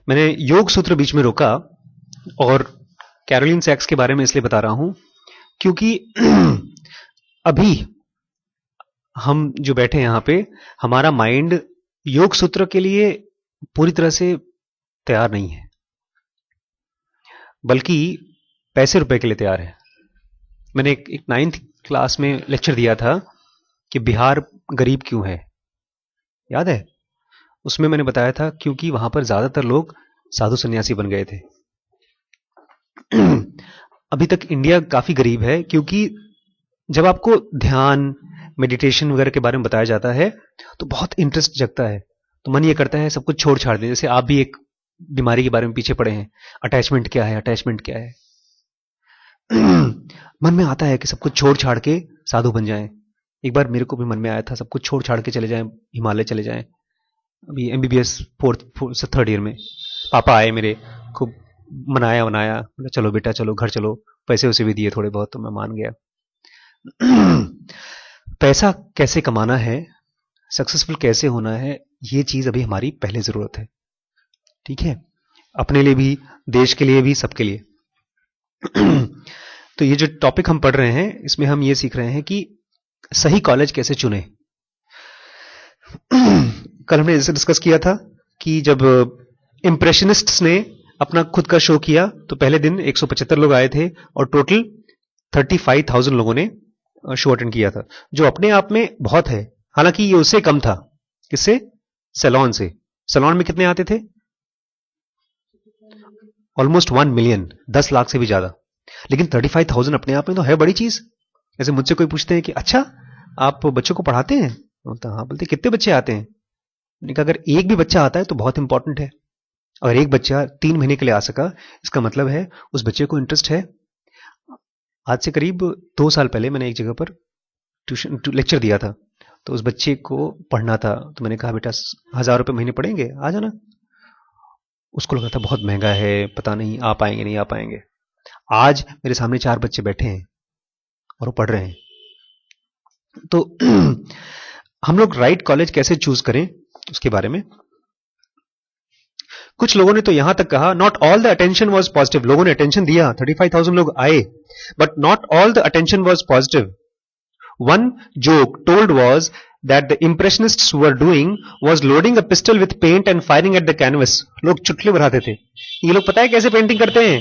मैंने योग सूत्र बीच में रोका और कैरोलिन सैक्स के बारे में इसलिए बता रहा हूं क्योंकि अभी हम जो बैठे हैं यहां पे, हमारा माइंड योग सूत्र के लिए पूरी तरह से तैयार नहीं है, बल्कि पैसे रुपए के लिए तैयार है। मैंने एक 9th क्लास में लेक्चर दिया था कि बिहार गरीब क्यों है, याद है? उसमें मैंने बताया था क्योंकि वहां पर ज्यादातर लोग साधु सन्यासी बन गए थे। अभी तक इंडिया काफी गरीब है क्योंकि जब आपको ध्यान, मेडिटेशन वगैरह के बारे में बताया जाता है तो बहुत इंटरेस्ट जगता है, तो मन ये करता है सब कुछ छोड़ छाड़ दें। जैसे आप भी एक बीमारी के बारे में पीछे पड़े हैं, अटैचमेंट क्या है, अटैचमेंट क्या है। मन में आता है कि सब कुछ छोड़ छाड़ के साधु बन जाएं। एक बार मेरे को भी मन में आया था सब कुछ छोड़ छाड़ के चले जाएं, हिमालय चले जाएं। अभी एमबीबीएस थर्ड ईयर में पापा आए मेरे, खूब मनाया वनाया, चलो बेटा चलो घर चलो, पैसे उसे भी दिए थोड़े बहुत, तो मैं मान गया। पैसा कैसे कमाना है, सक्सेसफुल कैसे होना है, ये चीज अभी हमारी पहले जरूरत है। ठीक है, अपने लिए भी, देश के लिए भी, सबके लिए। तो ये जो टॉपिक हम पढ़ रहे हैं इसमें हम ये सीख रहे हैं कि सही कॉलेज कैसे चुने। कल हमने जैसे डिस्कस किया था कि जब इंप्रेशनिस्ट्स ने अपना खुद का शो किया तो पहले दिन 175 लोग आए थे और टोटल 35,000 लोगों ने शो अटेंड किया था, जो अपने आप में बहुत है। हालांकि ये उससे कम था, किससे? सैलॉन से। सैलॉन में कितने आते थे? ऑलमोस्ट 1 मिलियन, 10 लाख से भी ज्यादा। लेकिन 35,000 अपने आप में तो है बड़ी चीज। जैसे मुझसे कोई पूछते हैं कि अच्छा आप बच्चों को पढ़ाते हैं, बोलता हाँ। बोलते कितने बच्चे आते हैं? मैंने कहा अगर एक भी बच्चा आता है तो बहुत इंपॉर्टेंट है। अगर एक बच्चा 3 महीने के लिए आ सका, इसका मतलब है उस बच्चे को इंटरेस्ट है। आज से करीब 2 साल पहले मैंने एक जगह पर ट्यूशन लेक्चर दिया था, तो उस बच्चे को पढ़ना था, तो मैंने कहा बेटा 1,000 रुपये महीने पढ़ेंगे, आ जाना। उसको लगा था बहुत महंगा है, पता नहीं आ पाएंगे नहीं आ पाएंगे। आज मेरे सामने 4 बच्चे बैठे हैं और वो पढ़ रहे हैं। तो हम लोग राइट कॉलेज कैसे चूज करें उसके बारे में कुछ लोगों ने तो यहां तक कहा, not all the attention was positive. लोगों ने अटेंशन दिया, 35,000 लोग आए, but not all the attention was positive. One joke told was that the impressionists were doing was loading a pistol with paint and firing at the canvas. लोग चुटकुले बनाते थे। ये लोग पता है कैसे पेंटिंग करते हैं?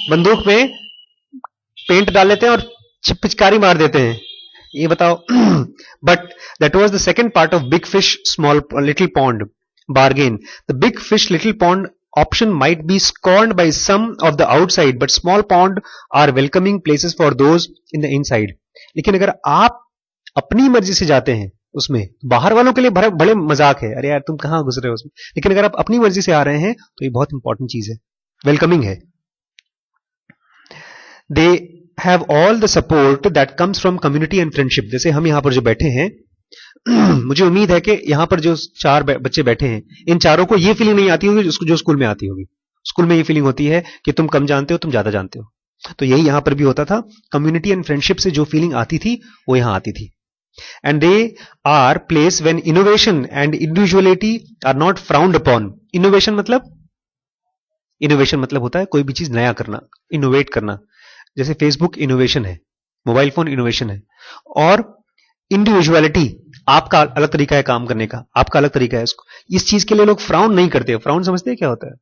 बंदूक में पेंट डाल लेते हैं और पिचकारी मार देते हैं। ये बताओ। But that was the second part of big fish small little pond bargain. The big fish little pond option might be scorned by some of the outside, but small pond are welcoming places for those in the inside. लेकिन अगर आप अपनी मर्जी से जाते हैं उसमें, बाहर वालों के लिए बड़े मजाक है, अरे यार तुम कहां घुस रहे हो उसमें। लेकिन अगर आप अपनी मर्जी से आ रहे हैं तो ये बहुत इंपॉर्टेंट चीज है, वेलकमिंग है। They have all the support that comes from community and friendship. जैसे हम यहां पर जो बैठे हैं, मुझे उम्मीद है कि यहां पर जो 4 बच्चे बैठे हैं, इन चारों को ये फीलिंग नहीं आती होगी जो स्कूल में आती होगी। स्कूल में ये फीलिंग होती है कि तुम कम जानते हो, तुम ज्यादा जानते हो। तो यही यहां पर भी होता था। कम्युनिटी एंड फ्रेंडशिप से जो फीलिंग आती थी वो यहां आती थी। And they are place when innovation and individuality are not frowned upon. Innovation मतलब होता है कोई भी चीज नया करना, इनोवेट करना। जैसे फेसबुक इनोवेशन है, मोबाइल फोन इनोवेशन है। और इंडिविजुअलिटी, आपका अलग तरीका है काम करने का, आपका अलग तरीका है। इस चीज के लिए लोग फ्राउन नहीं करते। फ्राउन समझते हैं क्या होता है?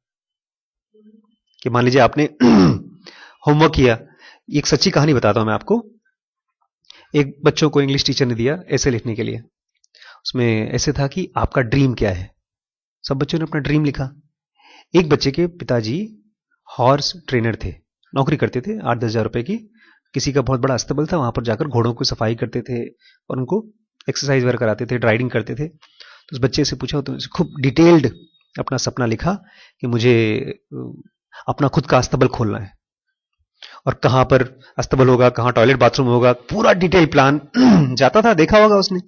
कि मान लीजिए आपने होमवर्क किया। एक सच्ची कहानी बताता हूं मैं आपको। एक बच्चों को इंग्लिश टीचर ने दिया ऐसे लिखने के लिए। उसमें ऐसे था कि आपका ड्रीम क्या है। सब बच्चों ने अपना ड्रीम लिखा। एक बच्चे के पिताजी हॉर्स ट्रेनर थे, नौकरी करते थे 8-10 हजार रुपए की। किसी का बहुत बड़ा अस्तबल था, वहां पर जाकर घोड़ों की सफाई करते थे और उनको एक्सरसाइज वगैरह कराते थे, राइडिंग करते थे। तो उस बच्चे से पूछा, तो खूब डिटेल्ड अपना सपना लिखा कि मुझे अपना खुद का अस्तबल खोलना है और कहां पर अस्तबल होगा, कहां टॉयलेट बाथरूम होगा, पूरा डिटेल प्लान। जाता था, देखा होगा उसने।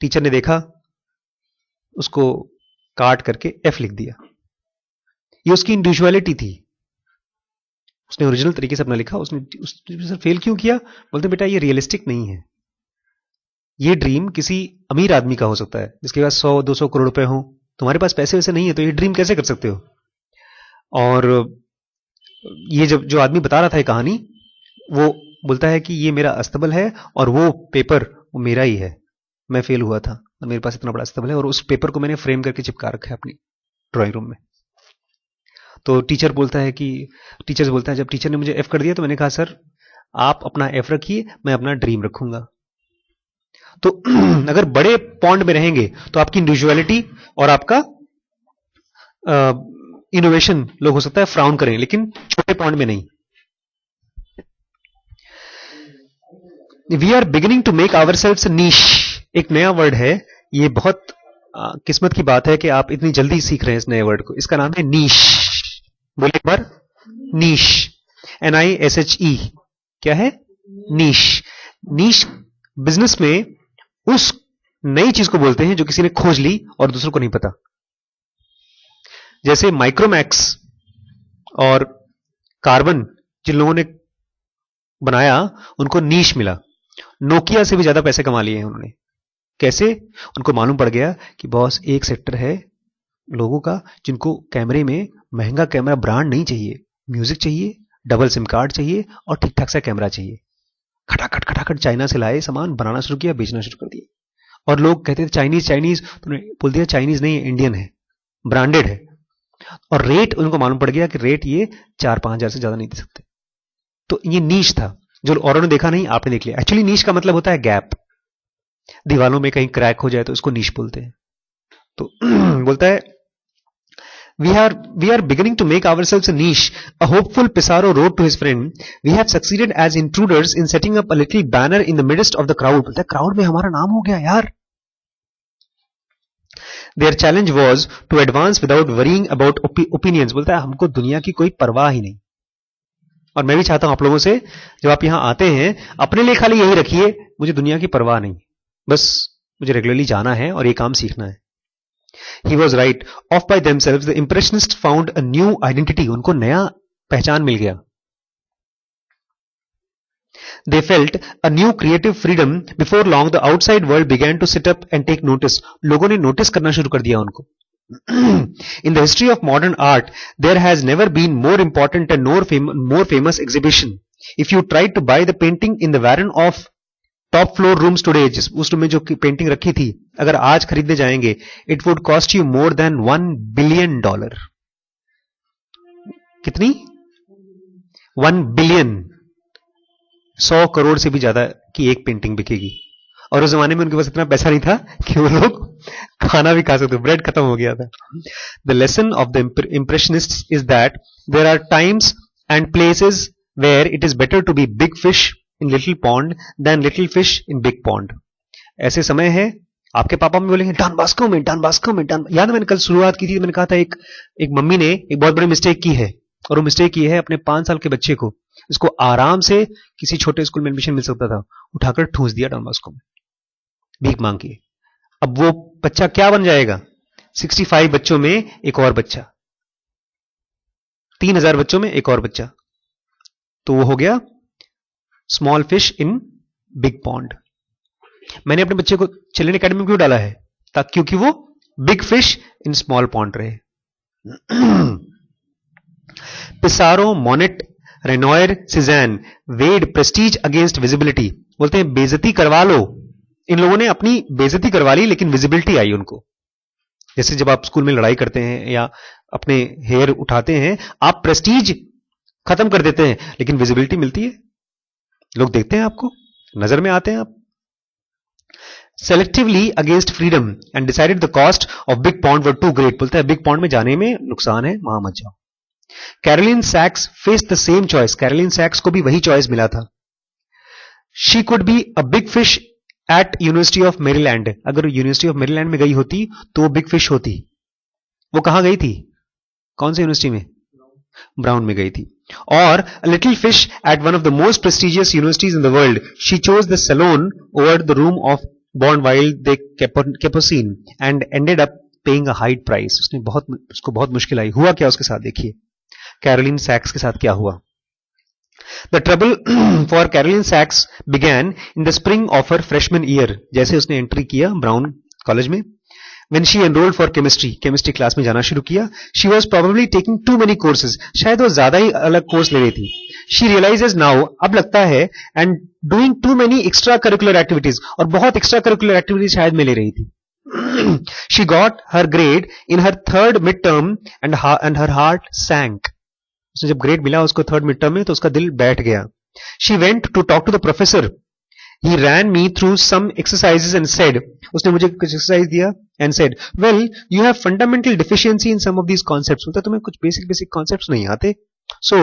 टीचर ने देखा, उसको काट करके F लिख दिया। ये उसकी इंडिविजुअलिटी थी। उसने ओरिजिनल तरीके से अपना लिखा। उसने फेल क्यों किया? बोलते बेटा ये रियलिस्टिक नहीं है। ये ड्रीम किसी अमीर आदमी का हो सकता है जिसके पास 100-200 करोड़ रुपए हो, तुम्हारे पास पैसे वैसे नहीं है तो ये ड्रीम कैसे कर सकते हो? और ये जब जो आदमी बता रहा था ये कहानी, वो बोलता है कि ये मेरा अस्तबल है और वो पेपर वो मेरा ही है, मैं फेल हुआ था और मेरे पास इतना बड़ा अस्तबल है और उस पेपर को मैंने फ्रेम करके चिपका रखा है अपनी ड्राइंग रूम में। तो टीचर बोलता है कि टीचर बोलता है जब टीचर ने मुझे एफ कर दिया तो मैंने कहा सर आप अपना एफ रखिए, मैं अपना ड्रीम रखूंगा। तो अगर बड़े पॉन्ड में रहेंगे तो आपकी इंडिविजुअलिटी और आपका इनोवेशन लोग हो सकता है फ्राउन करें, लेकिन छोटे पॉन्ड में नहीं। We are beginning to make ourselves niche, एक नया वर्ड है, ये बहुत किस्मत की बात है कि आप इतनी जल्दी सीख रहे हैं इस नए वर्ड को। इसका नाम है नीश। बोलिए एक बार, नीश, NISHE। क्या है? नीश। नीश बिजनेस में उस नई चीज को बोलते हैं जो किसी ने खोज ली और दूसरों को नहीं पता। जैसे माइक्रोमैक्स और कार्बन जिन लोगों ने बनाया उनको नीश मिला, नोकिया से भी ज्यादा पैसे कमा लिए हैं उन्होंने। कैसे? उनको मालूम पड़ गया कि बॉस एक सेक्टर है लोगों का जिनको कैमरे में महंगा कैमरा ब्रांड नहीं चाहिए, म्यूजिक चाहिए, डबल सिम कार्ड चाहिए और ठीक ठाक सा कैमरा चाहिए। खटाखट खटाखट चाइना से लाए सामान, बनाना शुरू किया, बेचना शुरू कर दिया। और लोग कहते थे चाइनीज चाइनीज, तो बोल दिया चाइनीज नहीं है, इंडियन है, ब्रांडेड है। और रेट उनको मालूम पड़ गया कि रेट ये 4-5 हजार से ज्यादा नहीं दे सकते। तो ये नीश था जो औरों ने देखा नहीं, आपने देख लिया। एक्चुअली नीश का मतलब होता है गैप। दीवालों में कहीं क्रैक हो जाए तो इसको नीश बोलते हैं। तो बोलता है we are beginning to make ourselves a niche. A hopeful Pissarro wrote to his friend, we have succeeded as intruders in setting up a little banner in the midst of the crowd. बोलता है crowd में हमारा नाम हो गया यार। Their challenge was to advance without worrying about opinions. बोलता है हमको दुनिया की कोई परवाह ही नहीं। और मैं भी चाहता हूं आप लोगों से, जब आप यहां आते हैं अपने लिए खाली यही रखिए, मुझे दुनिया की परवाह नहीं, बस मुझे रेगुलरली जाना है और ये काम सीखना है। He was right. Off by themselves, the Impressionists found a new identity. उनको नया पहचान मिल गया। They felt a new creative freedom. Before long, the outside world began to sit up and take notice. लोगों ने नोटिस करना शुरू कर दिया उनको। In the history of modern art, there has never been more important and more famous exhibition. If you tried to buy the painting in the Warren of top floor rooms today, उस room में जो painting रखी थी, अगर आज खरीदने जाएंगे, it would cost you more than $1 billion. कितनी? 1 बिलियन, 100 करोड़ से भी ज्यादा की एक पेंटिंग बिकेगी। और उस जमाने में उनके पास इतना पैसा नहीं था कि वो लोग खाना भी खा सकते, ब्रेड खत्म हो गया था। The lesson of the impressionists is that there are times and places where it is better to be big fish in little pond than little fish in big pond. ऐसे समय है, आपके पापा में बोलेंगे डॉन बास्को में, don Bosco में, don. याद है मैंने कल शुरुआत की थी, मैंने कहा था एक मम्मी ने एक बहुत बड़ी मिस्टेक की है, और वो मिस्टेक की है अपने 5 साल के बच्चे को, इसको आराम से किसी छोटे स्कूल में एडमिशन मिल सकता था, उठाकर ठूंस दिया डॉन बास्को में, भीख मांग के। अब वो बच्चा क्या बन जाएगा? 65 बच्चों में एक और बच्चा, 3000 बच्चों में एक और बच्चा, तो वो हो गया small fish in big pond. मैंने अपने बच्चे को चिल्ड्रन एकेडमी में क्यों डाला है? ताकि क्योंकि वो big fish in small pond रहे। पिसारो, मोनेट, रेनॉयर, सिजैन वेड प्रेस्टीज अगेंस्ट विजिबिलिटी। बोलते हैं बेइज्जती करवा लो। इन लोगों ने अपनी बेइज्जती करवा ली, लेकिन विजिबिलिटी आई उनको। जैसे जब आप स्कूल में लड़ाई करते हैं या अपने हेयर उठाते हैं, आप प्रेस्टीज खत्म कर देते हैं, लेकिन विजिबिलिटी मिलती है, लोग देखते हैं आपको, नजर में आते हैं आप। Selectively against freedom and decided the cost of big pond were too great. बोलता है बिग पॉन्ड में जाने में नुकसान है, वहां मत जाओ। Caroline Sacks faced the same choice. Caroline Sacks को भी वही चॉइस मिला था। She could be a big fish at University of Maryland. अगर यूनिवर्सिटी ऑफ मेरीलैंड में गई होती तो वो बिग फिश होती। वो कहां गई थी? कौन सी यूनिवर्सिटी में? ब्राउन में गई थी। Or a little fish at one of the most prestigious universities in the world. She chose the salon over the room of born wild the Capucine and ended up paying a high price. उसको बहुत मुश्किल आई। हुआ क्या उसके साथ? देखिए Caroline सैक्स के साथ क्या हुआ। The trouble for Caroline Sachs began in the spring of her freshman year. जैसे उसने एंट्री किया ब्राउन कॉलेज में, when she enrolled for chemistry class में जाना शुरू किया, she was probably taking too many courses, शायद वो ज्यादा ही अलग कोर्स ले रही थी. She realizes now, अब लगता है, and doing too many extra curricular activities, और बहुत extra curricular activities शायद में ले रही थी. She got her grade in her third midterm and her heart sank. उसने जब ग्रेड मिला उसको थर्ड मिड टर्म में तो उसका दिल बैठ गया. She went to talk to the professor. He ran me through some exercises and said, उसने मुझे कुछ एक्सरसाइज दिया and said, well, you have fundamental deficiency in some of these concepts. बोलता तुम्हें कुछ बेसिक concepts नहीं आते. So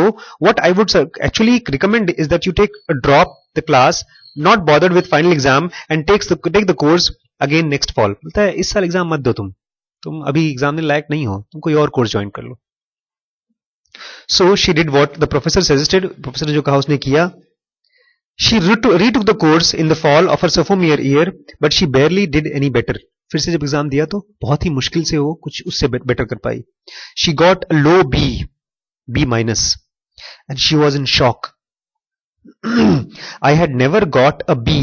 what I would actually recommend is that you drop the class, not bothered with final exam, and take the course again next fall. बोलता है इस साल exam मत दो, तुम अभी एग्जाम देने लायक नहीं हो, तुम कोई और कोर्स ज्वाइन कर लो. So she did what the professor suggested. Professor ने जो कहा उसने किया. She retook the course in the fall of her sophomore year, but she barely did any better. फिर से जब एग्जाम दिया तो बहुत ही मुश्किल से वो कुछ उससे बेटर कर पाई. She got a low B minus, and she was in shock. I had never got a B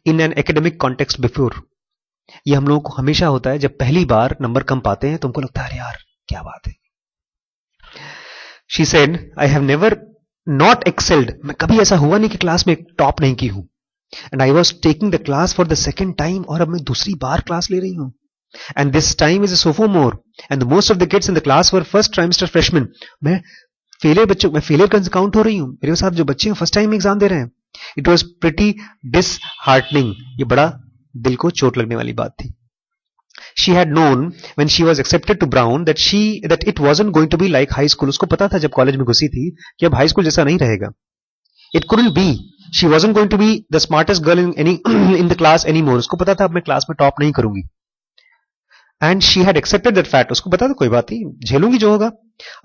in an academic context before. ये हम लोगों को हमेशा होता है जब पहली बार नंबर कम पाते हैं तो हमको लगता है यार क्या बात है. She said, I have never not excelled. मैं कभी ऐसा हुआ नहीं कि क्लास में टॉप नहीं की हूं. And I was taking the class for the second time, और अब मैं दूसरी बार क्लास ले रही हूं. And this time is a sophomore, and most of the kids in the class were first trimester freshmen. मैं फेलियर काउंट हो रही हूं. मेरे साथ जो बच्चे हैं फर्स्ट टाइम एग्जाम दे रहे हैं. It was pretty disheartening. ये बड़ा दिल को चोट लगने वाली बात थी. She had known when she was accepted to Brown that it wasn't going to be like high school. उसको पता था जब कॉलेज में घुसी थी कि अब हाई स्कूल जैसा नहीं रहेगा. It couldn't be. She wasn't going to be the smartest girl in the class anymore. उसको पता था अब मैं क्लास में टॉप नहीं करूंगी. And she had accepted that fact. उसको पता था कोई बात नहीं, झेलूंगी जो होगा.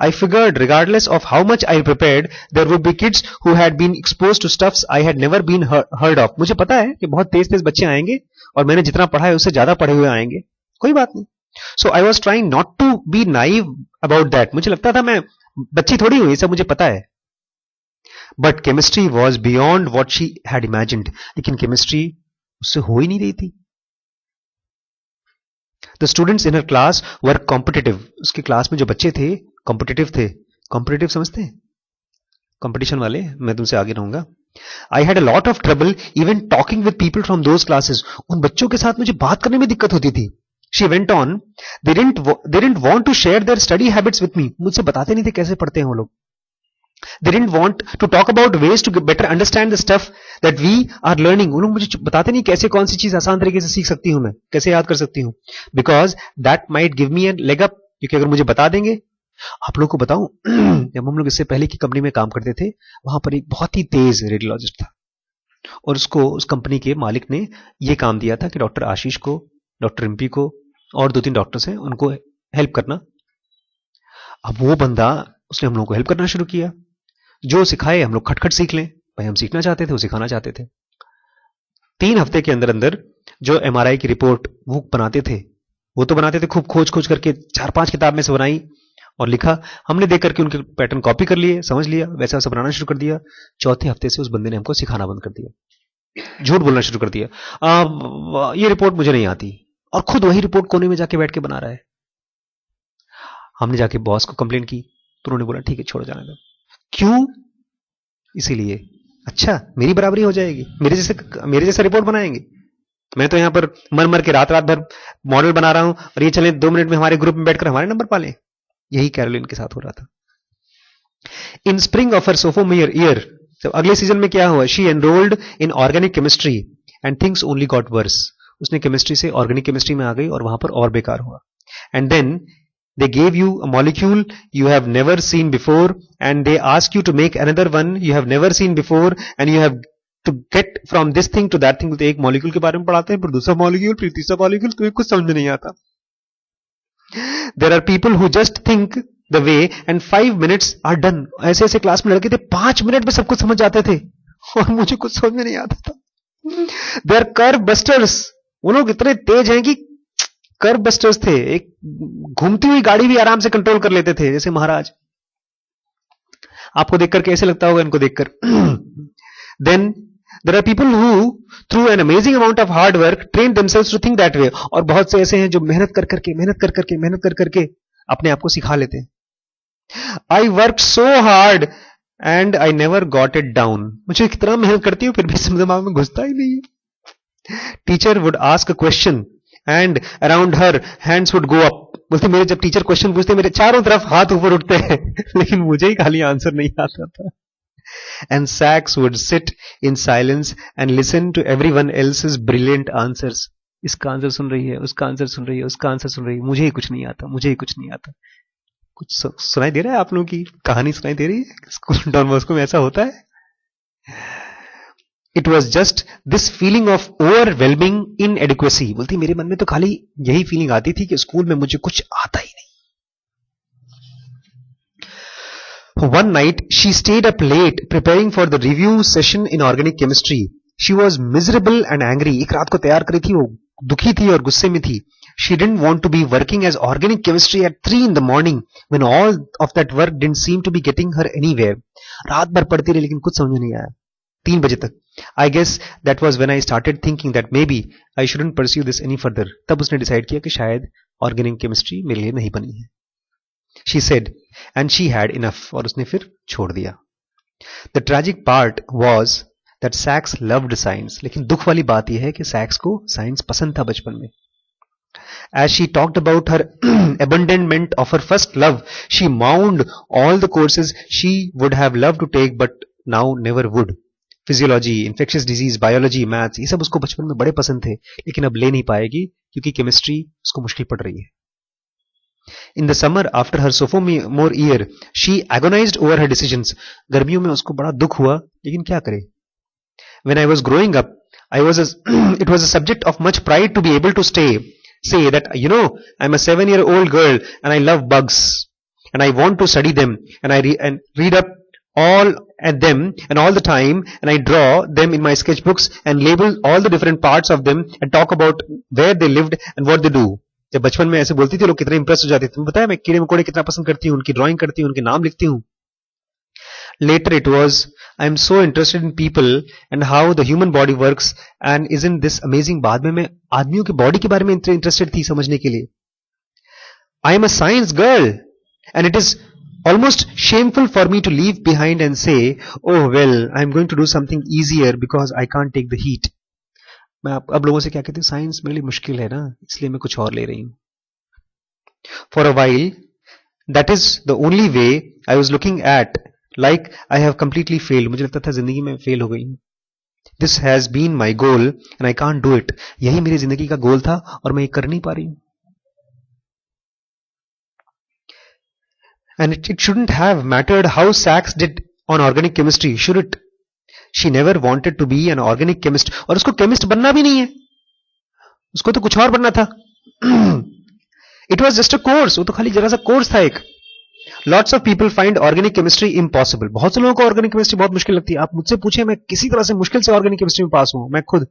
I figured regardless of how much I prepared, there would be kids who had been exposed to stuffs I had never been heard of. मुझे पता है कि बहुत तेज बच्चे आएंगे और मैंने जितना पढ़ा है उससे ज्यादा पढ़े हुए आएंगे. कोई बात नहीं. So I was trying not to be naive about that. मुझे लगता था मैं बच्ची थोड़ी हूं, ये सब मुझे पता है. But chemistry was beyond what she had imagined. लेकिन chemistry उससे हो ही नहीं रही थी. The students in her class were competitive. उसके क्लास में जो बच्चे थे competitive थे. Competitive समझते हैं? Competition वाले. मैं तुमसे आगे रहूंगा. I had a lot of trouble even talking with people from those classes. उन बच्चों के साथ मुझे बात करने में दिक्कत होती थी. She went on. They didn't want to share their study habits with me. मुझसे बताते नहीं थे कैसे पढ़ते हैं वो लोग. They didn't want to talk about ways to better understand the stuff that we are learning. उन लोग मुझे बताते नहीं कैसे कौन सी चीज आसान तरीके से सीख सकती हूं मैं, कैसे याद कर सकती हूं. Because that might give me a leg up. क्योंकि अगर मुझे बता देंगे, आप लोग को बताऊं, जब हम लोग इससे पहले की कंपनी में काम करते थे, वहां पर एक बहुत ही तेज रेडियोलॉजिस्ट था और उसको उस कंपनी के मालिक ने यह काम दिया था कि डॉक्टर आशीष को, डॉक्टर रिम्पी को और 2-3 डॉक्टर्स हैं उनको हेल्प करना. अब वो बंदा, उसने हम लोगों को हेल्प करना शुरू किया. जो सिखाए हम लोग खटखट सीख लें. भाई हम सीखना चाहते थे, वो सिखाना चाहते थे. 3 हफ्ते के अंदर अंदर जो MRI की रिपोर्ट वो बनाते थे, वो तो बनाते थे खूब खोज करके, 4-5 किताब में से बनाई और लिखा. हमने देख करके उनके पैटर्न कॉपी कर लिए, समझ लिया, वैसा वैसा बनाना शुरू कर दिया. चौथे हफ्ते से उस बंदे ने हमको सिखाना बंद कर दिया, झूठ बोलना शुरू कर दिया. ये रिपोर्ट मुझे नहीं आती, और खुद वही रिपोर्ट कोने में जाके बैठ के बना रहा है. हमने जाके बॉस को कंप्लेन की तो उन्होंने बोला ठीक है छोड़ो जाने दो. क्यों? इसीलिए. अच्छा मेरी बराबरी हो जाएगी, मेरे जैसे रिपोर्ट बनाएंगे. मैं तो यहां पर मर के रात भर मॉडल बना रहा हूं और ये चले 2 मिनट में हमारे ग्रुप में बैठकर हमारे नंबर पालें. यही कैरोलिन के साथ हो रहा था. In spring of her sophomore year, जब अगले सीजन में क्या हुआ, she enrolled in organic chemistry and things only got worse. उसने केमिस्ट्री से ऑर्गेनिक केमिस्ट्री में आ गई और वहां पर और बेकार हुआ. And then they gave you a molecule you have never seen before and they ask you to make another one you have never seen before and you have to get from this thing to that thing. तो एक molecule के बारे में पढ़ाते हैं, फिर दूसरा molecule, फिर तीसरा मॉलिक्यूल, तुम्हें कुछ समझ नहीं आता. There are people who just think the way and 5 minutes are done. ऐसे क्लास में लड़के थे 5 मिनट में सब कुछ समझ जाते थे और मुझे कुछ समझ में नहीं आता था. They are curve busters. वो लोग इतने तेज हैं कि कर्व बस्टर्स थे. एक घूमती हुई गाड़ी भी आराम से कंट्रोल कर लेते थे जैसे महाराज. आपको देखकर कैसे लगता होगा इनको देखकर. Then There are people who, through an amazing amount of hard work, train themselves to think that way. और बहुत से ऐसे हैं जो मेहनत कर करके अपने आप को सिखा लेते हैं. I worked so hard and I never got it down. मुझे कितना मेहनत करती हूँ फिर भी दिमाग में घुसता ही नहीं. Teacher would ask a question and around her hands would go up. बोलते मेरे जब टीचर क्वेश्चन पूछते मेरे चारों तरफ हाथ ऊपर उठते हैं लेकिन मुझे ही खाली आंसर नहीं आता था. And Sachs would sit in silence and listen to everyone else's brilliant answers. इसका आंसर सुन रही है, उसका आंसर सुन रही है, उसका आंसर सुन रही है, मुझे ही कुछ नहीं आता, मुझे ही कुछ नहीं आता. कुछ सुनाई दे रहा है आप लोगों की कहानी सुनाई दे रही है? स्कूल डॉन बॉस्को में ऐसा होता है. It was just this feeling of overwhelming inadequacy. बोलती मेरे मन में तो खाली यही फीलिंग आती थी कि स्कूल में मुझे कुछ आता ही नहीं. One night she stayed up late preparing for the review session in organic chemistry. She was miserable and angry. एक रात को तैयार करी थी, वो दुखी थी और गुस्से में थी. She didn't want to be working as organic chemistry at 3 in the morning when all of that work didn't seem to be getting her anywhere. रात भर पढ़ती रही लेकिन कुछ समझ में नहीं आया. 3 बजे तक. I guess that was when I started thinking that maybe I shouldn't pursue this any further. तब उसने डिसाइड किया कि शायद ऑर्गेनिक केमिस्ट्री मेरे लिए नहीं बनी है. She said, and she had enough. और उसने फिर छोड़ दिया. The tragic part was that Sachs loved science. लेकिन दुख वाली बात यह है कि Sachs को साइंस पसंद था बचपन में. As she talked about her abandonment of her first love, she mourned all the courses she would have loved to take but now never would. Physiology, infectious disease, biology, maths, ये सब उसको बचपन में बड़े पसंद थे लेकिन अब ले नहीं पाएगी क्योंकि केमिस्ट्री उसको मुश्किल पड़ रही है. In the summer after her sophomore year she agonised over her decisions. गर्मियों में उसको बड़ा दुख हुआ लेकिन क्या करे. When I was growing up it was a subject of much pride to be able to say that I'm a 7-year-old girl and I love bugs and I want to study them and I read up all at them and all the time and I draw them in my sketchbooks and label all the different parts of them and talk about where they lived and what they do. जब बचपन में ऐसे बोलती थी लोग कितने Impress हो जाते थे. तुम्हें पता है मैं कीड़े मकोड़े कितना पसंद करती हूँ, उनकी ड्राइंग करती हूँ, उनके नाम लिखती हूँ. Later it was I am so interested in people and how the human body works and isn't this amazing. बाद में मैं आदमियों की बॉडी के बारे में इंटरेस्टेड थी समझने के लिए. I am a science girl and it is almost shameful for me to leave behind and say, oh well, I am going to do something easier because I can't take the heat. मैं अब लोगों से क्या कहती हूँ, science मेरे लिए मुश्किल है ना इसलिए मैं कुछ और ले रही हूँ. For a while, that is the only way I was looking at like I have completely failed. मुझे लगता था जिंदगी में फेल हो गई हूँ. This has been my goal and I can't do it. यही मेरी जिंदगी का गोल था और मैं ये कर नहीं पा रही हूँ. And it shouldn't have mattered how Sachs did on organic chemistry, should it? She never wanted to be an organic chemist. और उसको केमिस्ट बनना भी नहीं है, उसको तो कुछ और बनना था. It was just a course. वो तो खाली जरा सा कोर्स था एक. Lots of people find organic chemistry impossible. बहुत से लोगों को ऑर्गेनिक केमिस्ट्री बहुत मुश्किल लगती है. आप मुझसे पूछे, मैं किसी तरह से मुश्किल से ऑर्गेनिक केमिस्ट्री में पास हूं, मैं खुद.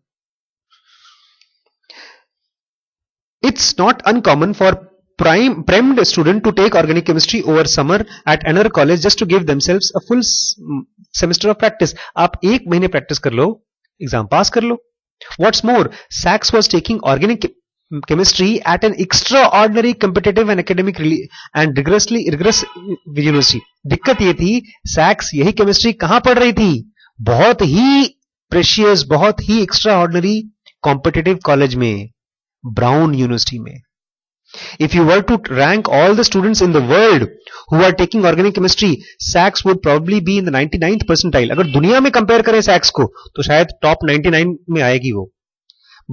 It's not uncommon for primed student to take organic chemistry over summer at another college just to give themselves a full semester of practice. आप 1 महीने प्रैक्टिस कर लो, एग्जाम पास कर लो. What's more, Sachs was taking organic chemistry at an extraordinary competitive and academic and rigorous university. दिक्कत ये थी, Sachs यही chemistry कहां पढ़ रही थी? बहुत ही प्रेशियस, बहुत ही एक्स्ट्राऑर्डिनरी कॉम्पिटिटिव कॉलेज में, ब्राउन यूनिवर्सिटी में. If you were to rank all the students in the world who are taking organic chemistry, Sachs would probably be in the 99th percentile. अगर दुनिया में कंपेयर करें Sachs को तो शायद top 99 में आएगी वो.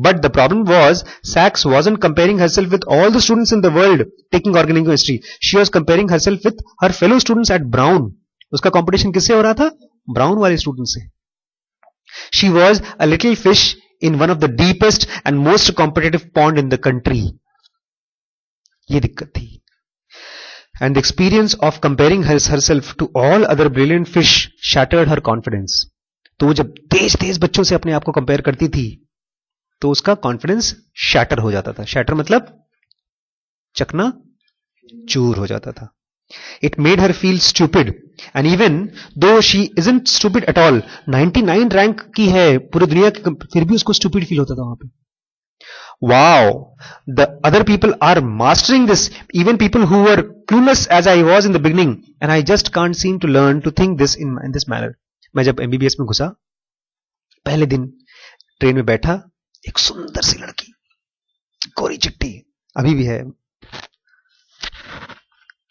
But the problem was Sachs wasn't comparing herself with all the students in the world taking organic chemistry. She was comparing herself with her fellow students at Brown. उसका competition किससे हो रहा था? ब्राउन वाले student से. She was a little fish in one of the deepest and most competitive pond in the country. ये दिक्कत थी. And the experience of comparing herself to all other brilliant fish shattered her confidence. तो वो जब तेज तेज बच्चों से अपने आप को कंपेयर करती थी तो उसका कॉन्फिडेंस शैटर हो जाता था. शैटर मतलब चकना चूर हो जाता था. It made her feel stupid. And even though she isn't stupid at all, 99 rank की है पूरी दुनिया की, फिर भी उसको stupid फील होता था वहां पे. Wow, the other people are mastering this. Even people who were clueless as I was in the beginning, and I just can't seem to learn to think this in this manner. मैं जब MBBS में घुसा, पहले दिन train में बैठा, एक सुंदर सी लड़की, गोरी चिट्टी, अभी भी है,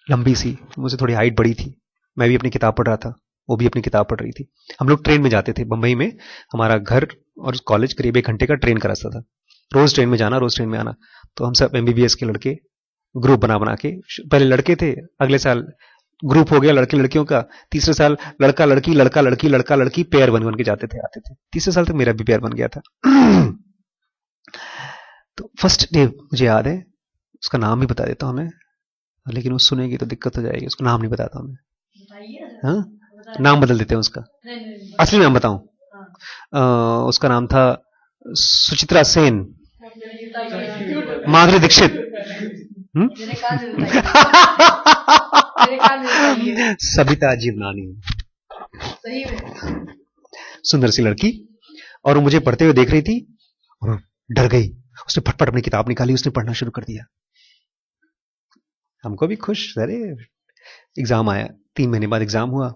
लंबी सी, मुझसे थोड़ी हाइट बड़ी थी. मैं भी अपनी किताब पढ़ रहा था, वो भी अपनी किताब पढ़ रही थी. हम लोग ट्रेन में जाते थे. बंबई में हमारा घर और कॉलेज करीब 1 घंटे का ट्रेन का रास्ता था. रोज ट्रेन में जाना, रोज ट्रेन में आना. तो हम सब MBBS के लड़के ग्रुप बना के, पहले लड़के थे, अगले साल ग्रुप हो गया लड़के लड़कियों का, तीसरे साल लड़का लड़की लड़का लड़की लड़का लड़की पेयर बन के जाते थे, आते थे. तीसरे साल तक मेरा भी पेयर बन गया था. तो फर्स्ट डे मुझे याद है, उसका नाम भी बता देता हूं मैं, लेकिन वो सुनेगी तो दिक्कत हो जाएगी. उसका नाम नहीं बताता हूं मैं. हाँ, नाम बदल देते हैं उसका, असली नाम बताऊं. उसका नाम था सुचित्रा सेन, माधुरी दीक्षित, सबिता जीवनानी. सुंदर सी लड़की, और वो मुझे पढ़ते हुए देख रही थी और डर गई. उसने फटफट अपनी किताब निकाली, उसने पढ़ना शुरू कर दिया. हमको भी खुश. अरे एग्जाम आया, 3 महीने बाद एग्जाम हुआ.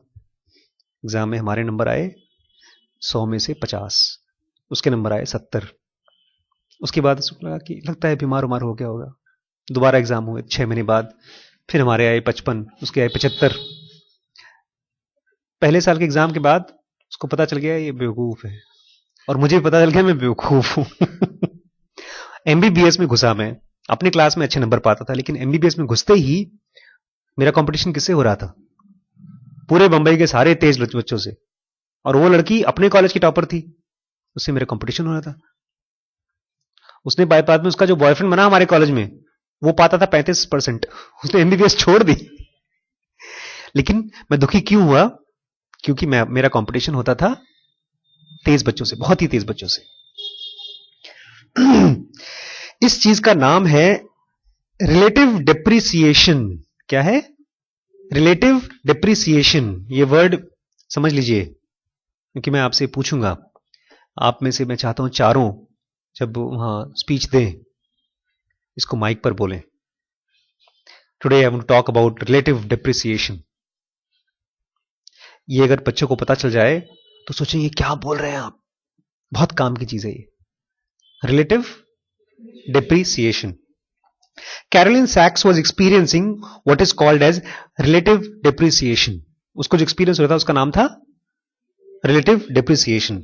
एग्जाम में हमारे नंबर आए 100 में से 50, उसके नंबर आए 70. उसके बाद लगा कि लगता है बीमार उमार हो गया होगा. दोबारा एग्जाम हुए 6 महीने बाद, फिर हमारे आए 55, उसके आए 75. पहले साल के एग्जाम के बाद उसको पता चल गया ये बेवकूफ है, और मुझे भी पता चल गया मैं बेवकूफ हूं. MBBS में घुसा मैं, अपने क्लास में अच्छे नंबर पाता था, लेकिन MBBS में घुसते ही मेरा कंपटीशन किससे हो रहा था? पूरे बंबई के सारे तेज बच्चों से, और वो लड़की अपने कॉलेज की टॉपर थी, उससे मेरा कंपटीशन हो रहा था. उसने बाद में उसका जो बॉयफ्रेंड बना हमारे कॉलेज में, वो पाता था 35%. उसने MBBS छोड़ दी. लेकिन मैं दुखी क्यों हुआ? क्योंकि मेरा कंपटीशन होता था तेज बच्चों से, बहुत ही तेज बच्चों से. इस चीज का नाम है रिलेटिव डिप्रिसिएशन. क्या है? Relative deprivation. ये वर्ड समझ लीजिए, क्योंकि मैं आपसे पूछूंगा, आप में से मैं चाहता हूं चारों जब वहां स्पीच दें, इसको माइक पर बोलें. Today I want to talk about relative deprivation. ये अगर बच्चों को पता चल जाए तो सोचेंगे क्या बोल रहे हैं आप, बहुत काम की चीज है ये. Relative depreciation. Caroline Sacks was experiencing what is called as relative depreciation. उसको जो एक्सपीरियंस हो रहा था उसका नाम था relative depreciation.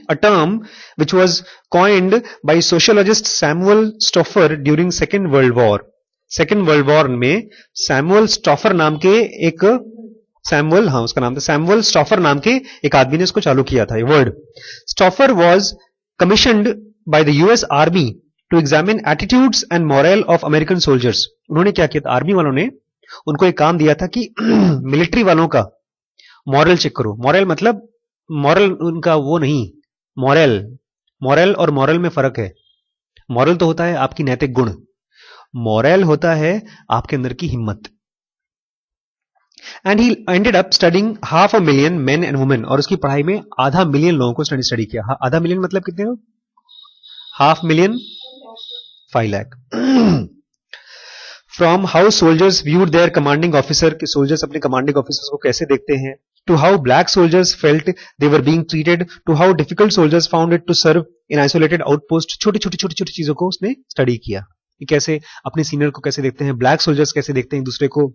A term which was coined by sociologist Samuel Stauffer during Second World War. Second World War में Samuel Stauffer नाम के एक उसका नाम था सैमुअल स्टॉफर नाम के एक आदमी ने इसको चालू किया था. ये word Stouffer was commissioned by the US Army to examine attitudes and morale of American soldiers. उन्होंने क्या किया था, आर्मी वालों ने उनको एक काम दिया था कि मिलिट्री वालों का मॉरल चेक करो. मॉरल मतलब मॉरल उनका वो नहीं, मॉरल और मॉरल में फर्क है. मॉरल तो होता है आपकी नैतिक गुण, मॉरल होता है आपके अंदर की हिम्मत. And he ended up studying 500,000 men and women. और उसकी पढ़ाई में 500,000 लोगों को स्टडी किया. 500,000 मतलब कितने हो? 500,000, 5 lakh. From how soldiers viewed their commanding officer, कि सोल्जर्स अपने कमांडिंग ऑफिसर्स को कैसे देखते हैं, to how black soldiers felt they were being treated, to how difficult soldiers found it to serve in isolated outpost. छोटी छोटी चीजों को उसने स्टडी किया कि कैसे अपने सीनियर को कैसे देखते हैं, ब्लैक सोल्जर्स कैसे देखते हैं दूसरे को,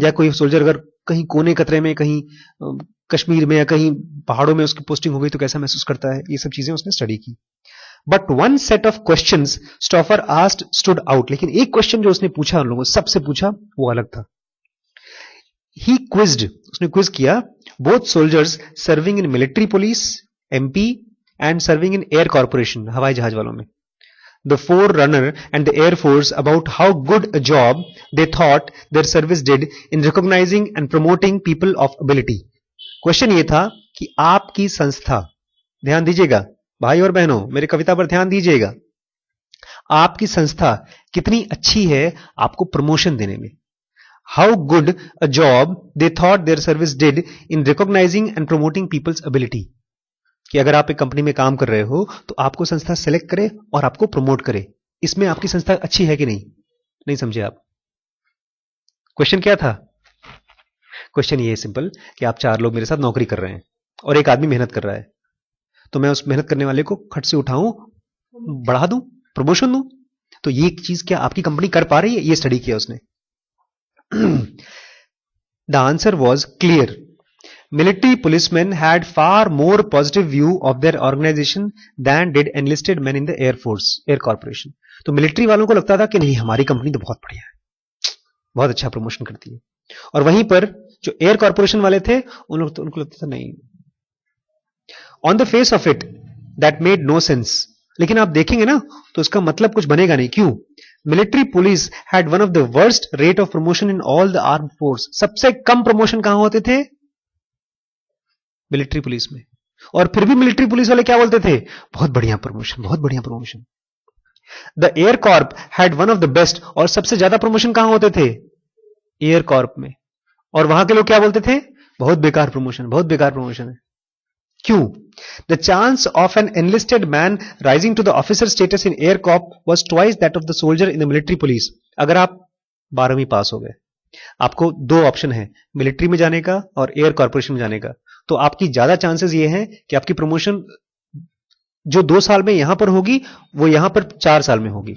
या कोई सोल्जर अगर कहीं कोने कतरे में, कहीं कश्मीर में या कहीं पहाड़ों में उसकी पोस्टिंग हो गई तो कैसा महसूस करता है. ये सब चीजें उसने स्टडी की. But one set of questions Stouffer asked stood out. लेकिन एक क्वेश्चन जो उसने पूछा, उन लोगों सबसे पूछा, वो अलग था. ही क्विज्ड, उसने क्विज किया both soldiers serving in military police MP and serving in air corporation, हवाई जहाज वालों में, the forerunner and the air force about how good a job they thought their service did in recognizing and promoting people of ability. Question ये था कि आपकी संस्था, ध्यान दीजिएगा भाई और बहनों, मेरी कविता पर ध्यान दीजिएगा, आपकी संस्था कितनी अच्छी है आपको प्रमोशन देने में. How good a job they thought their service did in recognising and promoting people's ability. कि अगर आप एक कंपनी में काम कर रहे हो तो आपको संस्था सेलेक्ट करे और आपको प्रमोट करे, इसमें आपकी संस्था अच्छी है कि नहीं? नहीं समझे आप? क्वेश्चन क्या था? क्वेश्चन ये है सिंपल कि आप 4 लोग मेरे साथ नौकरी कर रहे हैं और एक आदमी मेहनत कर रहा है, तो मैं उस मेहनत करने वाले को खट से उठाऊं, बढ़ा दूं, प्रमोशन दूं? तो ये चीज क्या आपकी कंपनी कर पा रही है? ये स्टडी किया उसने। The answer was clear. Military policemen had far more positive view of their organization than did enlisted men in the Air Force, Air Corporation. तो मिलिट्री वालों को लगता था कि नहीं, हमारी कंपनी तो बहुत बढ़िया है, बहुत अच्छा प्रमोशन करती है, और वहीं पर जो एयर कॉर्पोरेशन वाले थे उनको लगता था नहीं। On the face of it that made no sense. लेकिन आप देखेंगे ना तो उसका मतलब कुछ बनेगा नहीं। क्यों? Military police had one of the worst rate of promotion in all the arm force. सबसे कम प्रमोशन कहां होते थे? मिलिट्री पुलिस में। और फिर भी मिलिट्री पुलिस वाले क्या बोलते थे? बहुत बढ़िया प्रमोशन, बहुत बढ़िया promotion. The air Corp had one of the best. और सबसे ज्यादा प्रमोशन कहां होते थे? एयर कॉर्प में। और वहां के लोग क्या बोलते थे? बहुत बेकार प्रमोशन, बहुत बेकार प्रमोशन है। क्यों? The chance of an enlisted man rising to the officer status in air corps was twice that of the soldier in the military police. अगर आप 12वीं पास हो गए, आपको 2 ऑप्शन है, मिलिट्री में जाने का और एयर कॉर्पोरेशन में जाने का, तो आपकी ज्यादा चांसेस ये हैं कि आपकी प्रमोशन जो 2 साल में यहां पर होगी वो यहां पर 4 साल में होगी।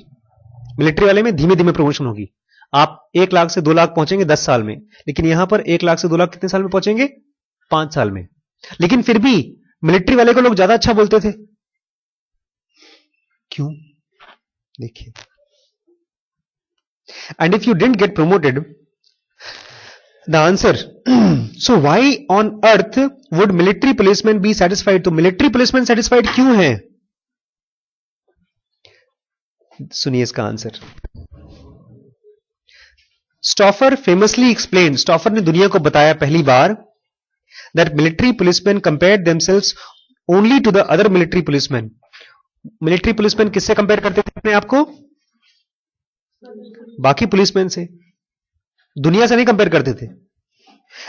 मिलिट्री वाले में धीमे धीमे प्रमोशन होगी। आप 1 लाख से 2 लाख पहुंचेंगे 10 साल में, लेकिन यहां पर 1 लाख से 2 लाख कितने साल में पहुंचेंगे? 5 साल में। लेकिन फिर भी मिलिट्री वाले को लोग ज्यादा अच्छा बोलते थे। क्यों? देखिए, and if you didn't get promoted, the answer, so why on earth would military policemen be satisfied? तो military policemen satisfied क्यों हैं? सुनिए इसका answer. Stouffer famously explained, Stouffer ने दुनिया को बताया पहली बार, that military policemen compared themselves only to the other military policemen. Military policeman किससे कंपेयर करते थे अपने आप को? बाकी पुलिसमैन से, दुनिया से नहीं कंपेयर करते थे।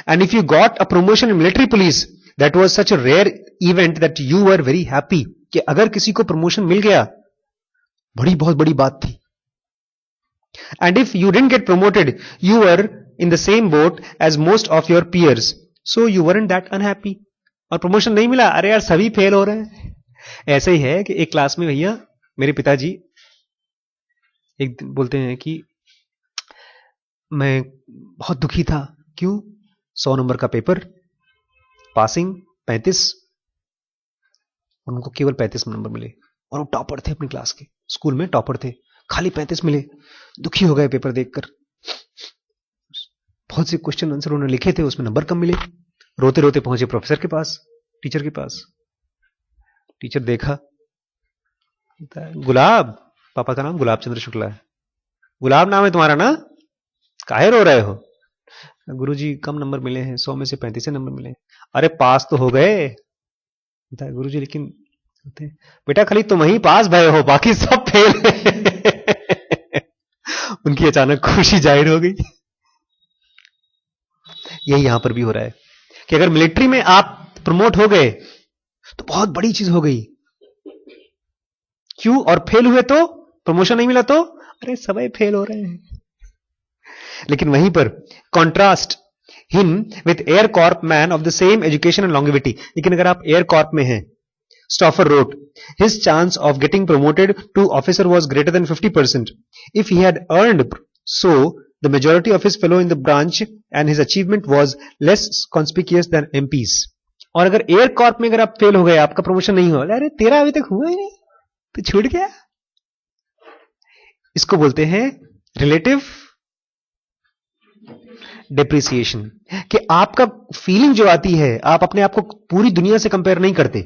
And if you got a promotion in military police, that was such a rare event that you were very happy, कि अगर किसी को प्रमोशन मिल गया, बहुत बड़ी बात थी। And if you didn't get promoted, you were in the same boat as most of your peers, so you weren't that unhappy. और प्रमोशन नहीं मिला, अरे यार सभी फेल हो रहे हैं। ऐसे ही है कि एक क्लास में भैया मेरे पिताजी एक दिन बोलते हैं कि मैं बहुत दुखी था। क्यों? 100 नंबर का पेपर, पासिंग 35, उनको केवल 35 नंबर मिले, और वो टॉपर थे अपनी क्लास के, स्कूल में टॉपर थे, खाली 35 मिले। दुखी हो गए पेपर देखकर। बहुत से क्वेश्चन आंसर उन्होंने लिखे थे, उसमें नंबर कम मिले। रोते रोते पहुंचे प्रोफेसर के पास, टीचर के पास। टीचर देखा, गुलाब, पापा का नाम गुलाब चंद्र शुक्ला है, गुलाब नाम है तुम्हारा ना, काहे रो रहे हो? गुरुजी कम नंबर मिले हैं, 100 में से 35 नंबर मिले। अरे पास तो हो गए। गुरुजी लेकिन बेटा खाली तुम ही पास भय हो, बाकी सब फेल। उनकी अचानक खुशी जाहिर हो गई। यही यहां पर भी हो रहा है कि अगर मिलिट्री में आप प्रमोट हो गए तो बहुत बड़ी चीज हो गई। क्यों? और फेल हुए तो, प्रमोशन नहीं मिला तो, अरे सभी फेल हो रहे हैं। लेकिन वहीं पर contrast him with air corps man of the same education and longevity. लेकिन अगर आप एयर कॉर्प में हैं, Stouffer wrote, his chance of getting promoted to officer was greater than 50%. If he had earned so the majority of his fellow in the branch and his achievement was less conspicuous than MPs. और अगर air corps में अगर आप fail हो गए, आपका promotion नहीं हुआ, अरे तेरा अभी तक हुआ ही नहीं तो छूट गया। इसको बोलते हैं रिलेटिव डिप्रिसिएशन, कि आपका फीलिंग जो आती है, आप अपने आप को पूरी दुनिया से कंपेयर नहीं करते।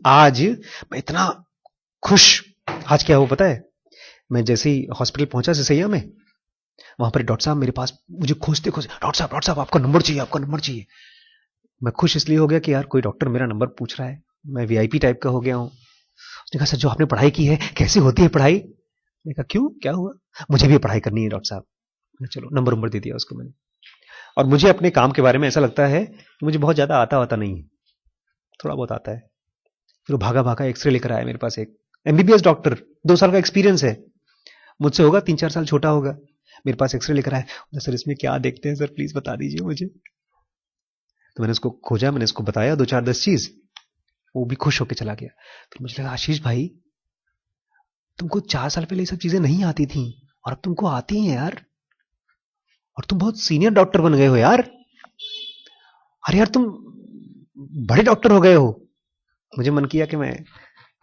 आज मैं इतना खुश, आज क्या हुआ पता है? मैं जैसे ही हॉस्पिटल पहुंचा सिसैया में, वहां पर डॉक्टर साहब मेरे पास मुझे खोजते खोजते, डॉक्टर साहब आपका नंबर चाहिए, आपका नंबर चाहिए। मैं खुश इसलिए हो गया कि यार कोई डॉक्टर मेरा नंबर पूछ रहा है, मैं वीआईपी टाइप का हो गया हूं। उसने कहा सर जो आपने पढ़ाई की है कैसी होती है पढ़ाई? मैंने कहा क्यों, क्या हुआ? मुझे भी पढ़ाई करनी है डॉक्टर साहब। चलो नंबर दे दिया उसको मैंने। और मुझे अपने काम के बारे में ऐसा लगता है कि मुझे बहुत ज्यादा आता नहीं है, थोड़ा बहुत आता है। फिर भागा भागा एक्सरे लेकर आया मेरे पास, एक एमबीबीएस डॉक्टर, 2 साल का एक्सपीरियंस है, मुझसे होगा 3-4 साल छोटा होगा, मेरे पास एक्सरे लेकर आया। सर इसमें क्या देखते हैं सर, प्लीज बता दीजिए मुझे। तो मैंने उसको खोजा, मैंने उसको बताया 2-4-10 चीज, वो भी खुश होकर चला गया। फिर मुझे लगा आशीष भाई तुमको 4 साल पहले ये सब चीजें नहीं आती थी और अब तुमको आती हैं यार, और तुम बहुत सीनियर डॉक्टर बन गए हो यार, अरे यार तुम बड़े डॉक्टर हो गए हो। मुझे मन किया कि मैं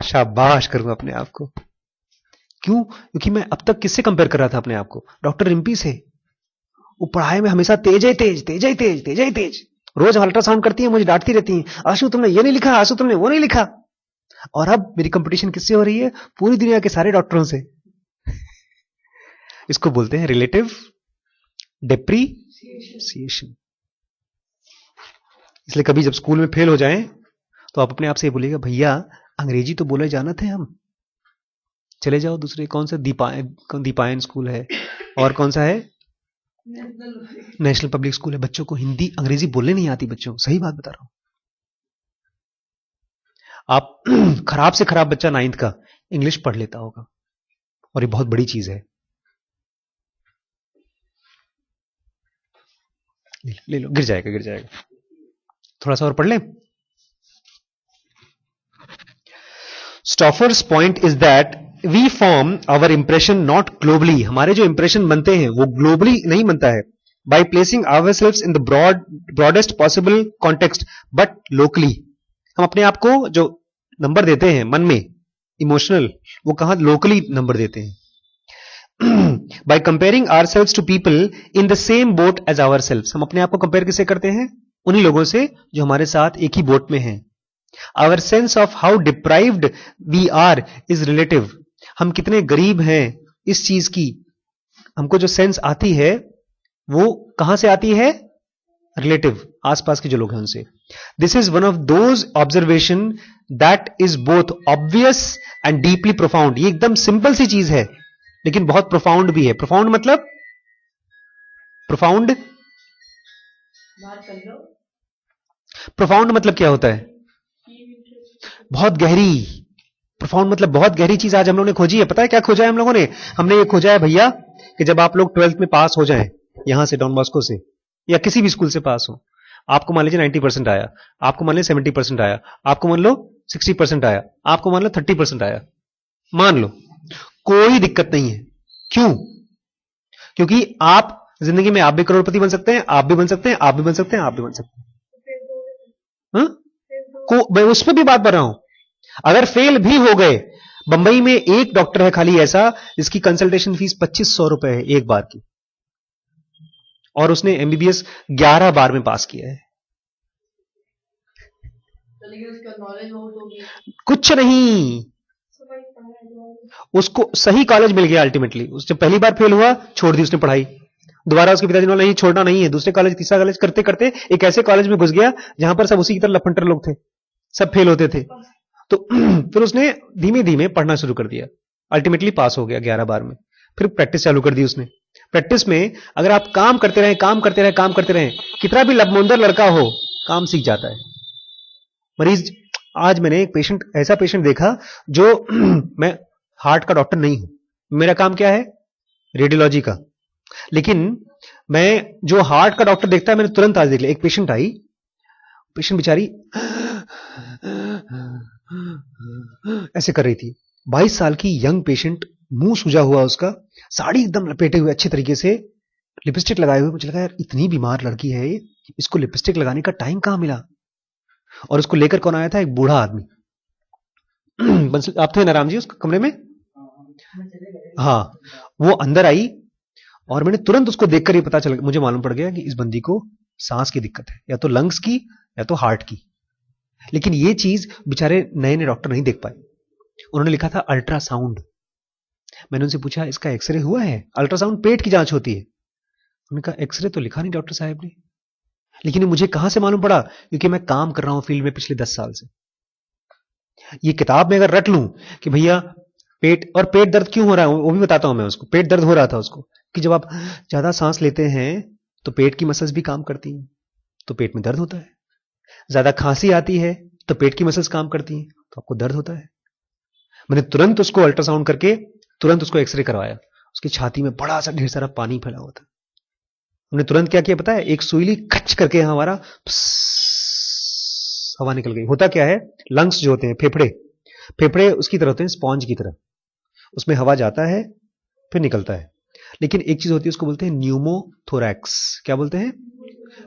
शाबाश करूं अपने आप को। क्यों? क्योंकि मैं अब तक किससे कंपेयर कर रहा था अपने आप को? डॉक्टर रिम्पी से। वो पढ़ाई में हमेशा तेज है तेज, तेज है तेज, तेज है तेज। रोज अल्ट्रासाउंड करती है, मुझे डांटती रहती है, आशु तुमने ये नहीं लिखा, आशु तुमने वो नहीं लिखा। और अब मेरी कंपटीशन किससे हो रही है? पूरी दुनिया के सारे डॉक्टरों से। इसको बोलते हैं रिलेटिव डेप्रीसिएशन। इसलिए कभी जब स्कूल में फेल हो जाएं तो आप अपने आप से बोलिएगा भैया अंग्रेजी तो बोले जाना थे हम, चले जाओ दूसरे, कौन सा दीपायन स्कूल है और कौन सा है नेशनल पब्लिक स्कूल है। बच्चों को हिंदी अंग्रेजी बोलने नहीं आती, बच्चों को सही बात बता रहा हूं। आप खराब से खराब बच्चा 9th का इंग्लिश पढ़ लेता होगा, और ये बहुत बड़ी चीज है। ले लो, गिर जाएगा गिर जाएगा। थोड़ा सा और पढ़ लें। Stouffer's point is that we form our impression not globally, हमारे जो इंप्रेशन बनते हैं वो ग्लोबली नहीं बनता है, by placing ourselves in the broadest possible context but locally. हम अपने आप को जो नंबर देते हैं मन में इमोशनल, वो कहां? लोकली नंबर देते हैं। By comparing ourselves to people in the same boat as ourselves, हम अपने आप को कंपेयर किससे करते हैं? उन्हीं लोगों से जो हमारे साथ एक ही बोट में हैं। Our sense of how deprived we are is relative, हम कितने गरीब हैं इस चीज की हमको जो सेंस आती है वो कहां से आती है? रिलेटिव, आसपास के जो लोग हैं उनसे। This is one of those observation that is both obvious and deeply profound. ये एकदम सिंपल सी चीज है लेकिन बहुत प्रोफाउंड भी है। प्रोफाउंड मतलब प्रोफाउंड, प्रोफाउंड मतलब क्या होता है? बहुत गहरी। प्रोफाउंड मतलब बहुत गहरी चीज आज हम लोगों ने खोजी है। पता है क्या खोजा है हम लोगों ने? हमने ये खोजा है भैया कि जब आप लोग 12th में पास हो जाएं, यहां से डॉन बॉस्को से या किसी भी स्कूल से पास हो, आपको मान लीजिए 90% आया, आपको मान लो 70% आया, आपको मान लो 60% आया, आपको मान लो 30% आया, मान लो, कोई दिक्कत नहीं है। क्यों? क्योंकि आप जिंदगी में आप भी करोड़पति बन सकते हैं, आप भी बन सकते हैं, आप भी बन सकते हैं, आप भी बन सकते हैं। मैं उस पर भी बात कर रहा हूं। अगर फेल भी हो गए, बंबई में एक डॉक्टर है खाली ऐसा जिसकी कंसल्टेशन फीस 2500 रुपए है एक बार की, और उसने एमबीबीएस 11 बार में पास किया है। उसका नॉलेज बहुत हो गया। कुछ नहीं, उसको सही कॉलेज मिल गया अल्टीमेटली। उसने पहली बार फेल हुआ, छोड़ दी उसने पढ़ाई। दोबारा उसके पिताजी ने बोला नहीं छोड़ना नहीं है, दूसरे कॉलेज तीसरा कॉलेज करते करते एक ऐसे कॉलेज में घुस गया जहां पर सब उसी की तरह लफंटर लोग थे, सब फेल होते थे। तो फिर उसने धीमे धीमे पढ़ना शुरू कर दिया, अल्टीमेटली पास हो गया 11 बार में। फिर प्रैक्टिस चालू कर दी उसने। प्रैक्टिस में अगर आप काम करते रहे, काम करते रहे, काम करते रहे, कितना भी लबमुंदर लड़का हो काम सीख जाता है। मरीज, आज मैंने एक पेशेंट, ऐसा पेशेंट देखा जो मैं हार्ट का डॉक्टर नहीं हूं, मेरा काम क्या है? रेडियोलॉजी का। लेकिन मैं जो हार्ट का डॉक्टर देखता है, मैंने तुरंत आज देख लिया। एक पेशेंट आई, पेशेंट बेचारी ऐसे कर रही थी, 22 साल की यंग पेशेंट, मुंह सूजा हुआ उसका, साड़ी एकदम लपेटे हुए अच्छे तरीके से, लिपस्टिक लगाए हुए। मुझे लगा यार इतनी बीमार लड़की है, इसको लिपस्टिक लगाने का टाइम कहां मिला? और उसको लेकर कौन आया था? एक बूढ़ा आदमी। आप थे ना राम जी उस कमरे में? हाँ, वो अंदर आई और मैंने तुरंत उसको देखकर ही पता चल, मुझे मालूम पड़ गया कि इस बंदी को सांस की दिक्कत है, या तो लंग्स की या तो हार्ट की। लेकिन ये चीज बेचारे नए नए डॉक्टर नहीं देख पाए। उन्होंने लिखा था अल्ट्रासाउंड। मैंने उनसे पूछा इसका एक्सरे हुआ है? अल्ट्रासाउंड पेट की जांच होती है। उन्होंने कहा एक्सरे तो लिखा नहीं डॉक्टर साहब ने। लेकिन मुझे कहां से मालूम पड़ा? क्योंकि मैं काम कर रहा हूं फील्ड में पिछले 10 साल से। ये किताब में अगर रट लूं कि भैया पेट, और पेट दर्द क्यों हो रहा है वो भी बताता हूं मैं उसको। पेट दर्द हो रहा था उसको, कि जब आप ज्यादा सांस लेते हैं तो पेट की मसल्स भी काम करती हैं, तो पेट में दर्द होता है। ज्यादा खांसी आती है तो पेट की मसल्स काम करती हैं, तो आपको दर्द होता है। मैंने तुरंत उसको अल्ट्रासाउंड करके तुरंत उसको एक्सरे करवाया, उसकी छाती में बड़ा सा ढेर सारा पानी फैला हुआ था। हमने तुरंत क्या किया पता है, एक सुई ली, खच करके यहां हमारा हवा निकल गई। होता क्या है, लंग्स जो होते हैं, फेफड़े, फेफड़े उसकी तरह होते हैं स्पॉन्ज की तरह, उसमें हवा जाता है फिर निकलता है। लेकिन एक चीज होती है उसको बोलते हैं न्यूमोथोरैक्स। क्या बोलते हैं?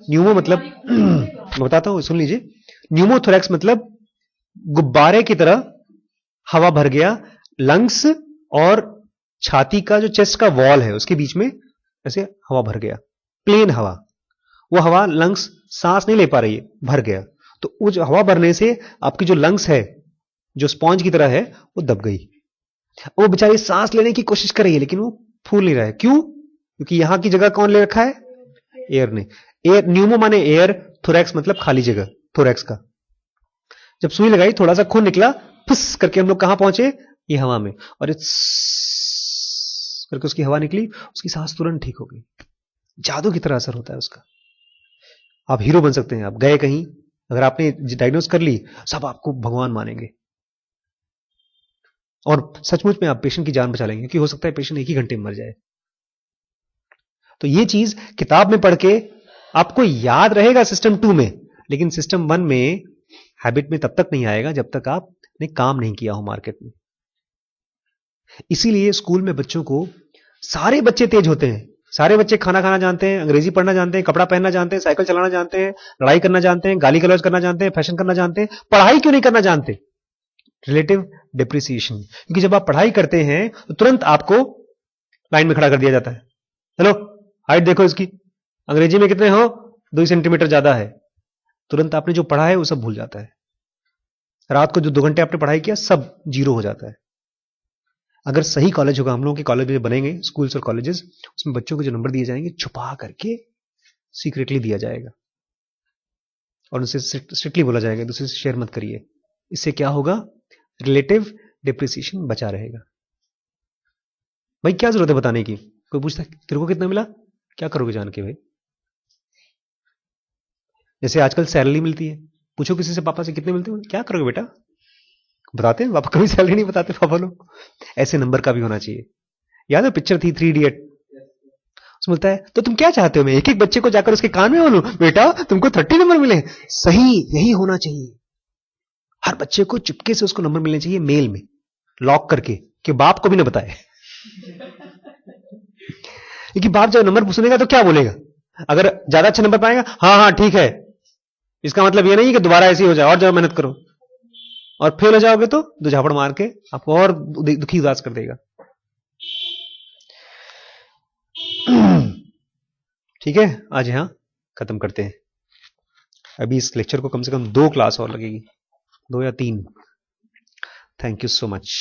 न्यूमो मतलब मैं बताता हूं, सुन लीजिए। न्यूमोथोरैक्स मतलब गुब्बारे की तरह हवा भर गया लंग्स और छाती का जो चेस्ट का वॉल है उसके बीच में, ऐसे हवा भर गया, प्लेन हवा। वो हवा लंग्स सांस नहीं ले पा रही है, भर गया। तो वो जो हवा भरने से आपकी जो लंग्स है जो स्पॉन्ज की तरह है वो दब गई। वो बेचारी सांस लेने की कोशिश कर रही है लेकिन वो फूल नहीं रहा है। क्यों? क्योंकि यहां की जगह कौन ले रखा है? एयर ने। एयर, न्यूमो माने एयर, थोरैक्स मतलब खाली जगह, थोरैक्स का। जब सुई लगाई थोड़ा सा खून निकला, फुस करके हम लोग कहां पहुंचे? ये हवा में। और करके उसकी हवा निकली, उसकी सांस तुरंत ठीक हो गई। जादू की तरह असर होता है उसका। आप हीरो बन सकते हैं। आप गए कहीं, अगर आपने डायग्नोस कर ली, सब आपको भगवान मानेंगे और सचमुच में आप पेशेंट की जान बचा लेंगे, क्योंकि हो सकता है पेशेंट एक ही घंटे में मर जाए। तो ये चीज किताब में पढ़ के आपको याद रहेगा सिस्टम 2 में, लेकिन सिस्टम 1 में हैबिट में तब तक नहीं आएगा जब तक आपने काम नहीं किया हो मार्केट में। इसीलिए स्कूल में बच्चों को, सारे बच्चे तेज होते हैं, सारे बच्चे खाना खाना जानते हैं, अंग्रेजी पढ़ना जानते हैं, कपड़ा पहनना जानते हैं, साइकिल चलाना जानते हैं, लड़ाई करना जानते हैं, गाली गलौज करना जानते हैं, फैशन करना जानते हैं। पढ़ाई क्यों नहीं करना जानते? Relative depreciation. क्योंकि जब आप पढ़ाई करते हैं तो तुरंत आपको लाइन में खड़ा कर दिया जाता है। हेलो, हाइट देखो इसकी, अंग्रेजी में कितने हो? 2 सेंटीमीटर ज्यादा है। तुरंत आपने जो पढ़ा है वो सब भूल जाता है। रात को जो 2 घंटे आपने पढ़ाई किया सब जीरो हो जाता है। अगर सही कॉलेज होगा, हम लोगों के कॉलेज में बनेंगे, स्कूल्स और कॉलेजेस, उसमें बच्चों को जो नंबर दिए जाएंगे छुपा करके सीक्रेटली दिया जाएगा और उनसे स्ट्रिक्टली बोला जाएगा दूसरे से शेयर मत करिए। इससे क्या होगा? रिलेटिव डिप्रिसिएशन बचा रहेगा। भाई क्या जरूरत है बताने की? कोई पूछता है तेरे को कितना मिला, क्या करोगे जान के भाई? जैसे आजकल सैलरी मिलती है, पूछो किसी से पापा से कितने मिलते हैं, क्या करोगे बेटा? बताते हैं पापा? कभी सैलरी नहीं बताते पापा लोग। ऐसे नंबर का भी होना चाहिए। याद है पिक्चर थी 3 इडियट, उसमें बोलता है तो तुम क्या चाहते हो? मैं एक एक बच्चे को जाकर उसके कान में बोलूं बेटा तुमको 30 नंबर मिले? सही यही होना चाहिए। हर बच्चे को चुपके से उसको नंबर मिलने चाहिए, मेल में लॉक करके, कि बाप को भी ना बताए। क्योंकि बाप जब नंबर सुनेगा तो क्या बोलेगा? अगर ज्यादा अच्छा नंबर पाएगा, हाँ हाँ ठीक है, इसका मतलब ये नहीं कि दोबारा ऐसे ही हो जाए, और ज्यादा मेहनत करो। और फेल हो जाओगे तो दो झापड़ मार के आपको और दुखी उदास कर देगा। ठीक है, आज यहां खत्म करते हैं। अभी इस लेक्चर को कम से कम 2 क्लास और लगेगी, 2 या 3। Thank you so much.